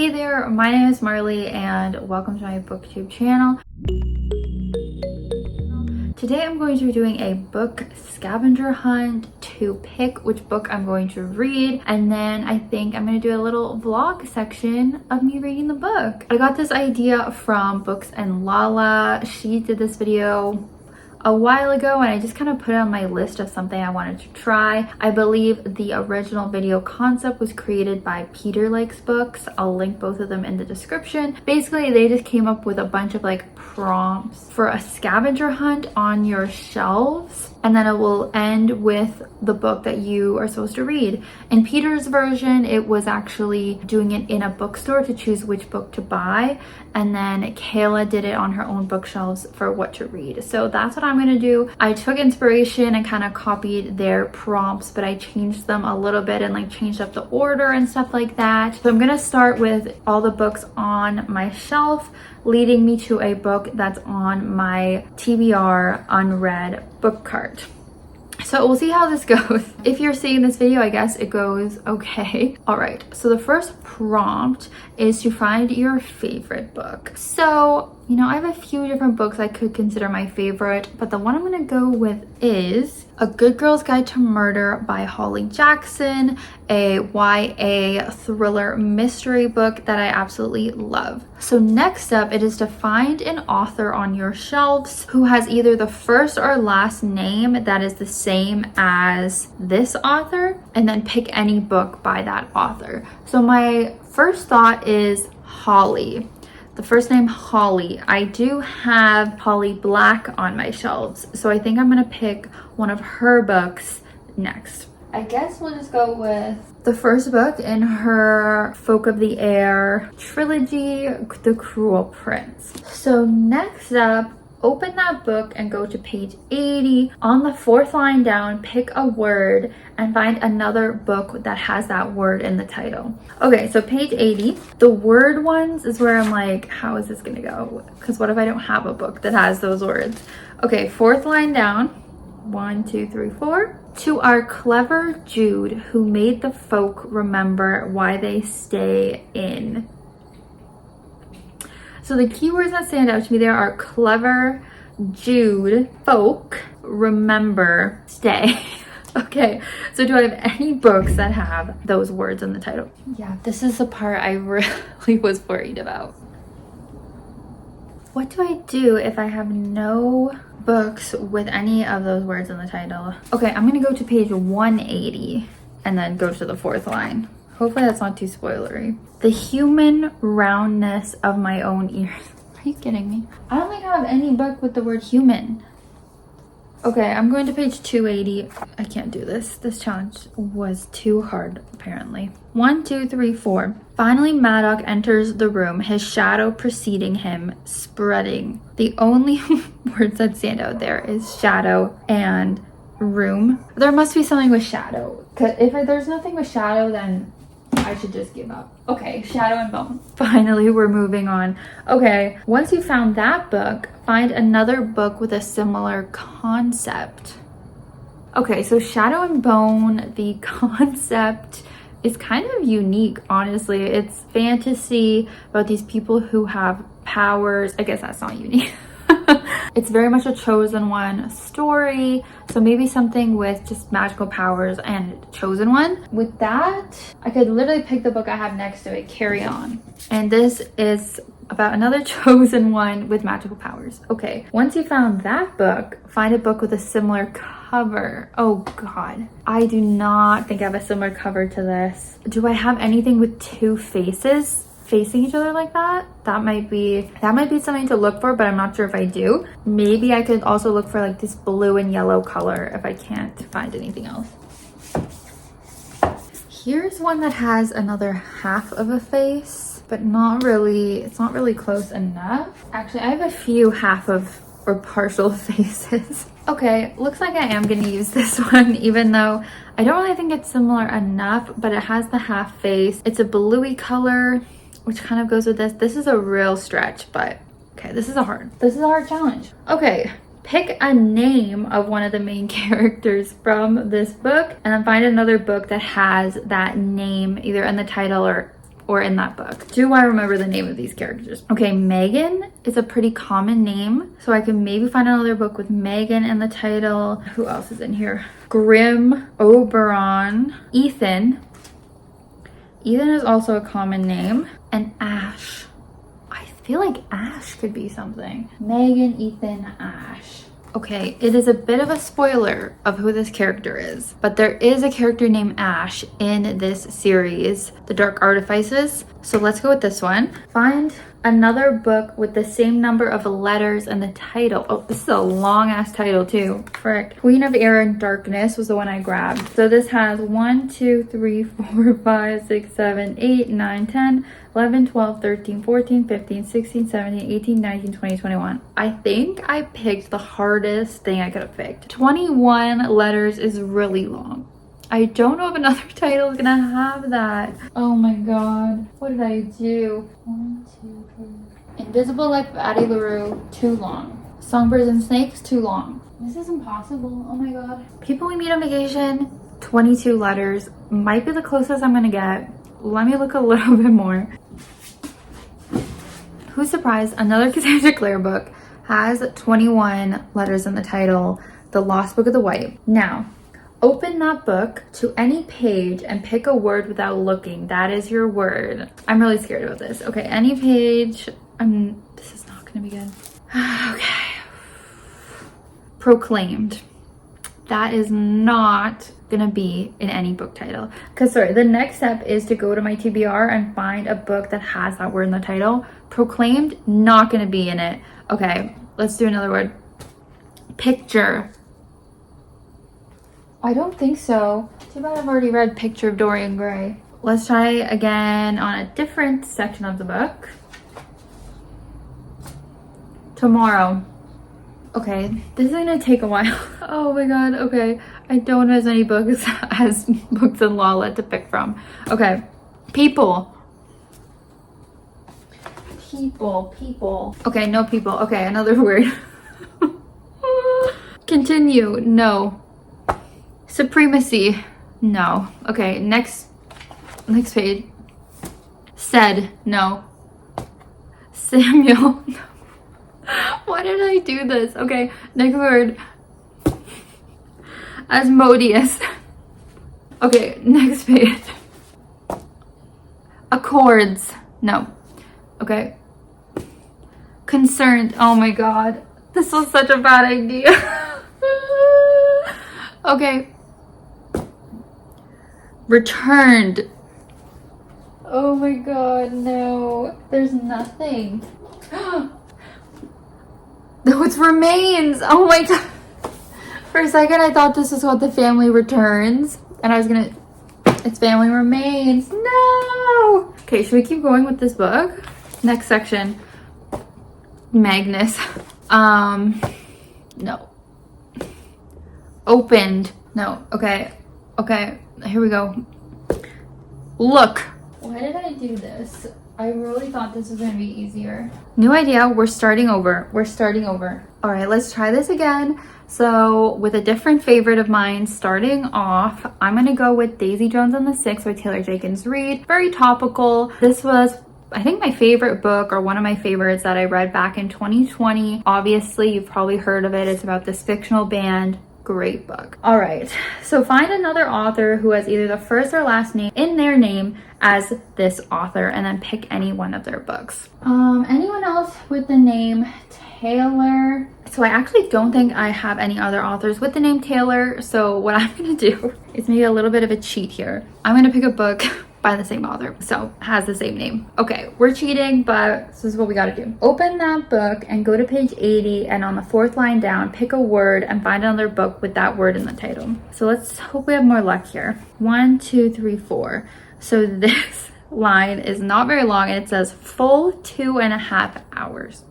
Hey there, my name is Marley and welcome to my booktube channel. Today I'm going to be doing a book scavenger hunt to pick which book I'm going to read, and then I think I'm going to do a little vlog section of me reading the book. I got this idea from Books and Lala. She did this video a while ago and I just kind of put it on my list of something I wanted to try. I believe the original video concept was created by Peter Likes Books. I'll link both of them in the description. Basically, they just came up with a bunch of like prompts for a scavenger hunt on your shelves, and then it will end with the book that you are supposed to read. In Peter's version, it was actually doing it in a bookstore to choose which book to buy, and then Kayla did it on her own bookshelves for what to read. So that's what I'm gonna do. I took inspiration and kind of copied their prompts, but I changed them a little bit and like changed up the order and stuff like that. So I'm gonna start with all the books on my shelf, leading me to a book that's on my TBR unread book cart. So we'll see how this goes. If you're seeing this video, I guess it goes okay. All right, so the first prompt is to find your favorite book. So, you know, I have a few different books I could consider my favorite, but the one I'm gonna go with is A Good Girl's Guide to Murder by Holly Jackson, a YA thriller mystery book that I absolutely love. So next up, it is to find an author on your shelves who has either the first or last name that is the same as this author, and then pick any book by that author. So my first thought is Holly. The first name Holly. I do have Holly Black on my shelves, so I think I'm gonna pick one of her books next. I guess we'll just go with the first book in her Folk of the Air trilogy, The Cruel Prince. So next up, open that book and go to page 80. On the fourth line down, pick a word and find another book that has that word in the title. Okay, so page 80. The word ones is where I'm like, how is this gonna go? Because what if I don't have a book that has those words? Okay, fourth line down. 1, 2, 3, 4. To our clever Jude, who made the folk remember why they stay in. So the keywords that stand out to me there are clever, Jude, folk, remember, stay. Okay, so do I have any books that have those words in the title? Yeah, this is the part I really was worried about. What do I do if I have no books with any of those words in the title? Okay, I'm gonna go to page 180 and then go to the fourth line. Hopefully that's not too spoilery. The human roundness of my own ears. Are you kidding me? I don't think I have any book with the word human. Okay, I'm going to page 280. I can't do this. This challenge was too hard, apparently. 1, 2, 3, 4. Finally, Maddox enters the room, his shadow preceding him, spreading. The only words that stand out there is shadow and room. There must be something with shadow. Because if there's nothing with shadow, then I should just give up. Okay, Shadow and Bone. Finally, we're moving on. Okay, once you found that book, find another book with a similar concept. Okay, so Shadow and Bone, the concept is kind of unique, honestly. It's fantasy about these people who have powers. I guess that's not unique. It's very much a chosen one story, so maybe something with just magical powers and chosen one. With that, I could literally pick the book I have next to it, Carry On. And this is about another chosen one with magical powers. Okay, once you found that book, find a book with a similar cover. Oh God, I do not think I have a similar cover to this. Do I have anything with two faces facing each other like that? That might be something to look for, but I'm not sure if I do. Maybe I could also look for like this blue and yellow color if I can't find anything else. Here's one that has another half of a face, but not really, it's not really close enough. Actually, I have a few half of or partial faces. Okay, looks like I am gonna use this one, even though I don't really think it's similar enough, but it has the half face. It's a bluey color, which kind of goes with this. This is a real stretch, but okay, this is a hard challenge. Okay, pick a name of one of the main characters from this book, and then find another book that has that name either in the title or in that book. Do I remember the name of these characters? Okay, Megan is a pretty common name, so I can maybe find another book with Megan in the title. Who else is in here? Grim, Oberon, Ethan. Ethan is also a common name. And Ash. I feel like Ash could be something. Megan, Ethan, Ash. Okay, it is a bit of a spoiler of who this character is, but there is a character named Ash in this series, The Dark Artifices. So let's go with this one. Find another book with the same number of letters in the title. Oh, this is a long ass title too. Frick. Queen of Air and Darkness was the one I grabbed. So this has 1, 2, 3, 4, 5, 6, 7, 8, 9, 10, 11, 12, 13, 14, 15, 16, 17, 18, 19, 20, 21. I think I picked the hardest thing I could have picked. 21 letters is really long. I don't know if another title is gonna have that. Oh my god. What did I do? 1, 2, 3. Invisible Life of Addie LaRue, too long. Songbirds and Snakes, too long. This is impossible. Oh my god. People We Meet on Vacation, 22 letters. Might be the closest I'm gonna get. Let me look a little bit more. Who's surprised? Another Cassandra Clare book has 21 letters in the title, The Lost Book of the Wife. Now, open that book to any page and pick a word without looking. That is your word. I'm really scared about this. Okay, any page. This is not gonna be good. Okay. Proclaimed. That is not gonna be in any book title. Because sorry, the next step is to go to my TBR and find a book that has that word in the title. Proclaimed, not gonna be in it. Okay, let's do another word. Picture. I don't think so. Too bad I've already read Picture of Dorian Gray. Let's try again on a different section of the book. Tomorrow. Okay, this is gonna take a while. Oh my god, okay. I don't have as many books as books in Lala to pick from. Okay, people. People. Okay, no people. Okay, another word. Continue, no. Supremacy, no. Okay, next page. Said, no. Samuel, no. Why did I do this? Okay, next word. Asmodeus. Okay, next page. Accords, no. Okay. Concerned, oh my god. This was such a bad idea. Okay. Returned. Oh my god, no. There's nothing. No, it's remains. Oh my god. For a second, I thought this was what the family returns. And I was gonna... It's family remains. No! Okay, should we keep going with this book? Next section. Magnus. No. Opened. No. Okay. Okay. Here we go. Look. Why did I do this? I really thought this was gonna be easier. New idea. We're starting over. All right, let's try this again. So with a different favorite of mine, starting off, I'm gonna go with Daisy Jones and the Six by Taylor Jenkins Reid. Very topical. This was, I think, my favorite book, or one of my favorites, that I read back in 2020. Obviously, you've probably heard of it. It's about this fictional band. Great book. All right, so find another author who has either the first or last name in their name as this author, and then pick any one of their books. Anyone else with the name Taylor? So I actually don't think I have any other authors with the name Taylor. So what I'm gonna do is maybe a little bit of a cheat here. I'm gonna pick a book by the same author, so has the same name. Okay, we're cheating, but this is what we gotta do. Open that book and go to page 80, and on the 4th line down, pick a word and find another book with that word in the title. So let's hope we have more luck here. 1, 2, 3, 4. So this line is not very long, and it says full 2.5 hours.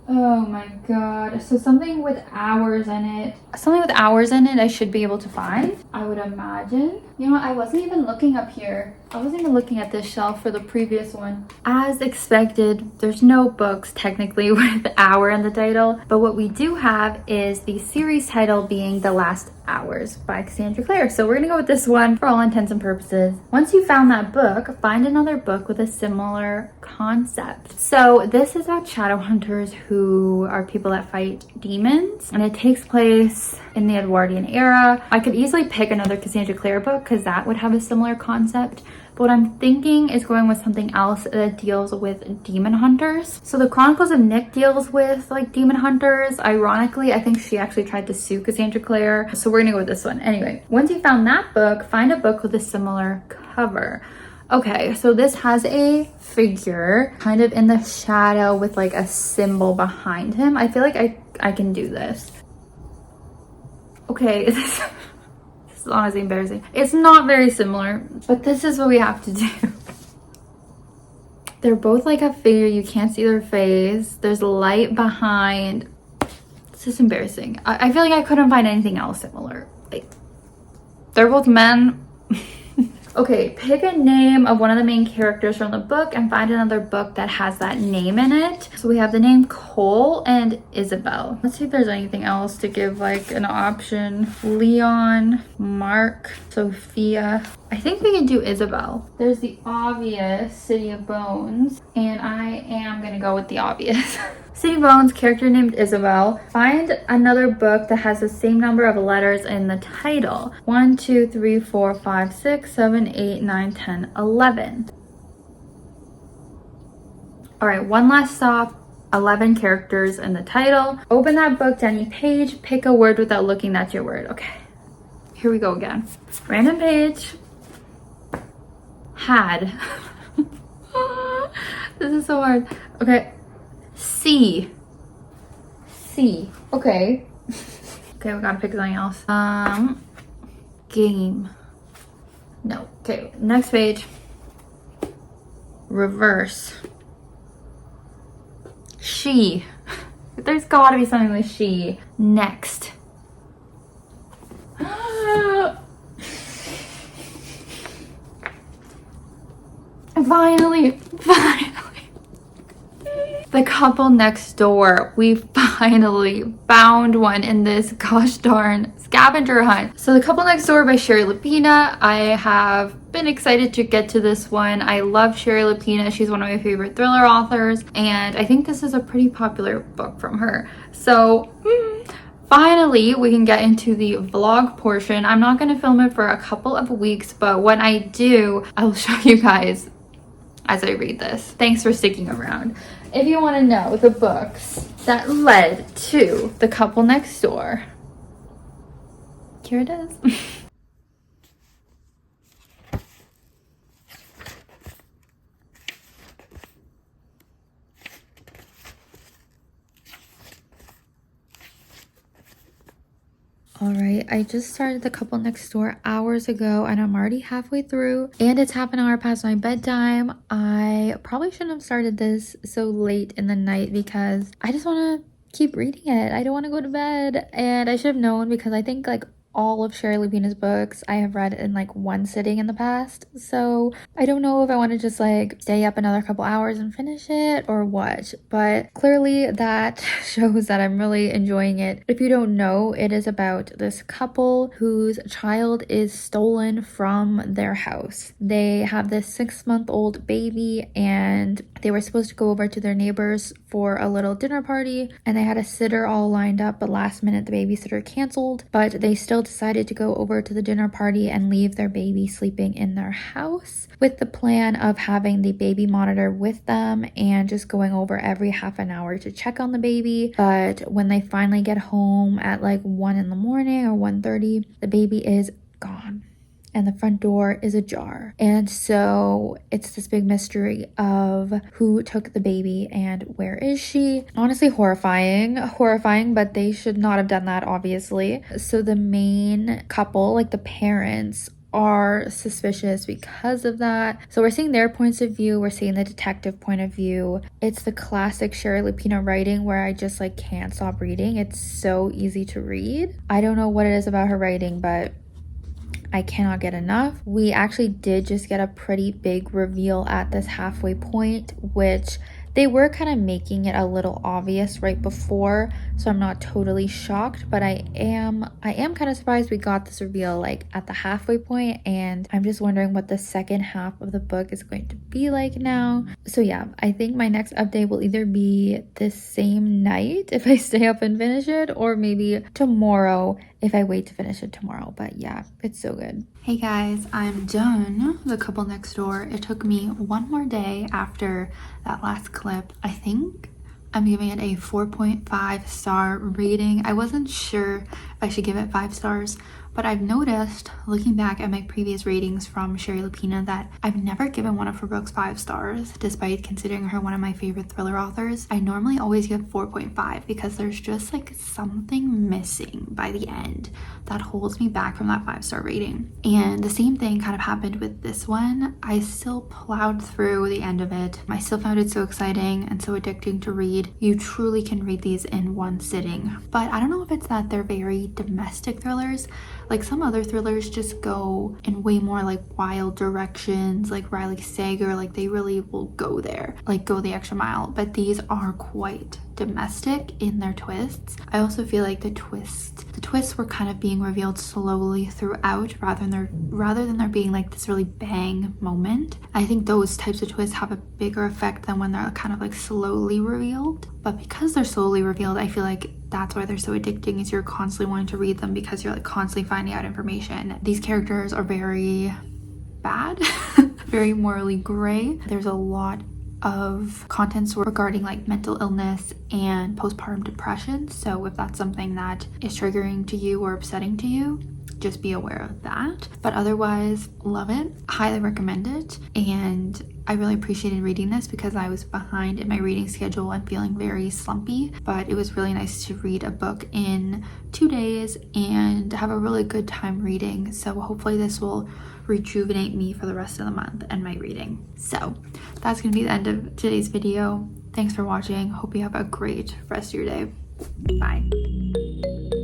Oh my god. So something with hours in it. I should be able to find, I would imagine. You know what? I wasn't even looking up here. I wasn't even looking at this shelf for the previous one. As expected, there's no books technically with hour in the title, but what we do have is the series title being The Last Hours by Cassandra Clare. So we're gonna go with this one for all intents and purposes. Once you found that book, find another book with a similar concept. So this is about shadow hunters who are people that fight demons, and it takes place in the Edwardian era. I could easily pick another Cassandra Clare book because that would have a similar concept. But what I'm thinking is going with something else that deals with demon hunters. So the Chronicles of Nick deals with like demon hunters. Ironically, I think she actually tried to sue Cassandra Clare. So we're gonna go with this one. Anyway, once you found that book, find a book with a similar cover. Okay, so this has a figure kind of in the shadow with like a symbol behind him. I feel like I can do this. Okay, this is honestly embarrassing. It's not very similar, but this is what we have to do. They're both like a figure. You can't see their face. There's light behind. It's just embarrassing. I feel like I couldn't find anything else similar. Like, they're both men. Okay, pick a name of one of the main characters from the book and find another book that has that name in it. So we have the name Cole and Isabel. Let's see if there's anything else to give like an option. Leon, Mark, Sophia. I think we can do Isabel. There's the obvious City of Bones, and I am gonna go with the obvious. City of Bones, character named Isabel. Find another book that has the same number of letters in the title. 1, 2, 3, 4, 5, 6, 7, 8, 9, 10, 11. All right, one last stop. 11 characters in the title. Open that book to any page. Pick a word without looking at your word. Okay, here we go again. Random page. Had. This is so hard. Okay. C. Okay. Okay, we gotta pick something else. Game. No. Okay, next page. Reverse. She. There's gotta be something with she. Next. Finally. The Couple Next Door. We finally found one in this gosh darn scavenger hunt. So The Couple Next Door by Sherry Lapina. I have been excited to get to this one. I love Sherry Lapina. She's one of my favorite thriller authors, and I think this is a pretty popular book from her. So finally, we can get into the vlog portion. I'm not going to film it for a couple of weeks, but when I do, I will show you guys as I read this. Thanks for sticking around. If you want to know the books that led to The Couple Next Door, here it is. All right, I just started The Couple Next Door hours ago and I'm already halfway through and it's half an hour past my bedtime. I probably shouldn't have started this so late in the night because I just want to keep reading it. I don't want to go to bed, and I should have known because I think like all of Sherry Lapina's books I have read in like one sitting in the past, so I don't know if I want to just like stay up another couple hours and finish it or what, but clearly that shows that I'm really enjoying it. If you don't know, it is about this couple whose child is stolen from their house. They have this 6-month-old baby and they were supposed to go over to their neighbors for a little dinner party, and they had a sitter all lined up, but last minute the babysitter canceled, but they still decided to go over to the dinner party and leave their baby sleeping in their house with the plan of having the baby monitor with them and just going over every half an hour to check on the baby. But when they finally get home at like 1 in the morning or 1:30, the baby is gone and the front door is ajar. And so it's this big mystery of who took the baby and where is she. Honestly, horrifying, but they should not have done that, obviously. So the main couple, like the parents, are suspicious because of that. So we're seeing their points of view, we're seeing the detective point of view. It's the classic Sherry Lapina writing where I just like can't stop reading. It's so easy to read. I don't know what it is about her writing, but I cannot get enough. We actually did just get a pretty big reveal at this halfway point, which they were kind of making it a little obvious right before, so I'm not totally shocked, but I am kind of surprised we got this reveal like at the halfway point, and I'm just wondering what the second half of the book is going to be like now. So yeah, I think my next update will either be this same night if I stay up and finish it, or maybe tomorrow if I wait to finish it tomorrow. But yeah, it's so good. Hey guys, I'm done The Couple Next Door. It took me one more day after that last clip. I think I'm giving it a 4.5 star rating. I wasn't sure if I should give it 5 stars, but I've noticed, looking back at my previous ratings from Sherry Lapina, that I've never given one of her books 5 stars, despite considering her one of my favorite thriller authors. I normally always give 4.5 because there's just like something missing by the end that holds me back from that 5-star rating. And the same thing kind of happened with this one. I still plowed through the end of it. I still found it so exciting and so addicting to read. You truly can read these in one sitting. But I don't know if it's that they're very domestic thrillers. Like some other thrillers just go in way more like wild directions, like Riley Sager, like they really will go there, like go the extra mile. But these are quite domestic in their twists. I also feel like the twists were kind of being revealed slowly throughout rather than there being like this really bang moment. I think those types of twists have a bigger effect than when they're kind of like slowly revealed. But because they're slowly revealed, I feel like that's why they're so addicting, is you're constantly wanting to read them because you're like constantly finding out information. These characters are very bad, very morally gray. There's a lot of contents regarding like mental illness and postpartum depression. So if that's something that is triggering to you or upsetting to you, just be aware of that. But otherwise, love it, highly recommend it. And I really appreciated reading this because I was behind in my reading schedule and feeling very slumpy, but it was really nice to read a book in 2 days and have a really good time reading. So hopefully this will rejuvenate me for the rest of the month and my reading. So that's gonna be the end of today's video. Thanks for watching. Hope you have a great rest of your day. Bye.